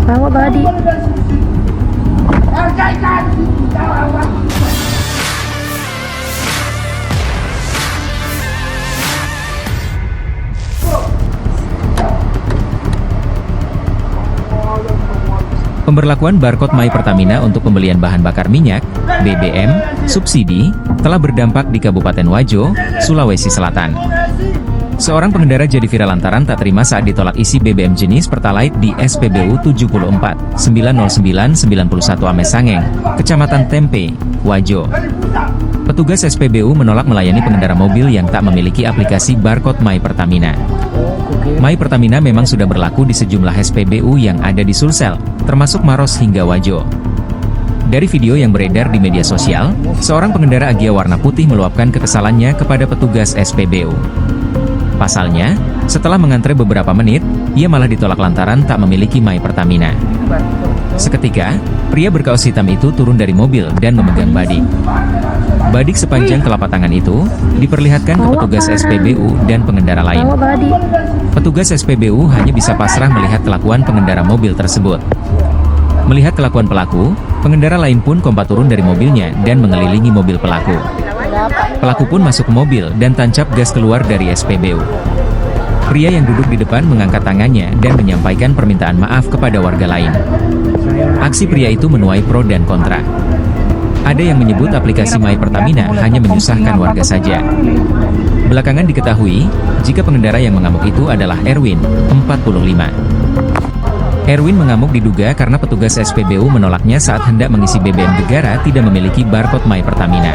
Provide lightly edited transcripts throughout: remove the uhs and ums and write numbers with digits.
Bawa Badi. Pemberlakuan barcode My Pertamina untuk pembelian bahan bakar minyak, BBM, subsidi, telah berdampak di Kabupaten Wajo, Sulawesi Selatan. Seorang pengendara jadi viral lantaran tak terima saat ditolak isi BBM jenis Pertalite di SPBU 74 909 91 Ames Sangeng, Kecamatan Tempe, Wajo. Petugas SPBU menolak melayani pengendara mobil yang tak memiliki aplikasi barcode My Pertamina. My Pertamina memang sudah berlaku di sejumlah SPBU yang ada di Sulsel, termasuk Maros hingga Wajo. Dari video yang beredar di media sosial, seorang pengendara Agya warna putih meluapkan kekesalannya kepada petugas SPBU. Pasalnya, setelah mengantre beberapa menit, ia malah ditolak lantaran tak memiliki My Pertamina. Seketika, pria berkaos hitam itu turun dari mobil dan memegang badik. Badik sepanjang telapak tangan itu diperlihatkan ke petugas SPBU dan pengendara lain. Bawa Badi. Petugas SPBU hanya bisa pasrah melihat kelakuan pengendara mobil tersebut. Melihat kelakuan pelaku, pengendara lain pun kompak turun dari mobilnya dan mengelilingi mobil pelaku. Pelaku pun masuk ke mobil dan tancap gas keluar dari SPBU. Pria yang duduk di depan mengangkat tangannya dan menyampaikan permintaan maaf kepada warga lain. Aksi pria itu menuai pro dan kontra. Ada yang menyebut aplikasi My Pertamina hanya menyusahkan warga saja. Belakangan diketahui, jika pengendara yang mengamuk itu adalah Erwin, 45. Erwin mengamuk diduga karena petugas SPBU menolaknya saat hendak mengisi BBM negara tidak memiliki barcode My Pertamina.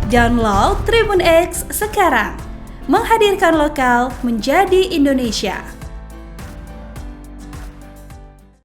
Download Tribun X sekarang, menghadirkan lokal menjadi Indonesia.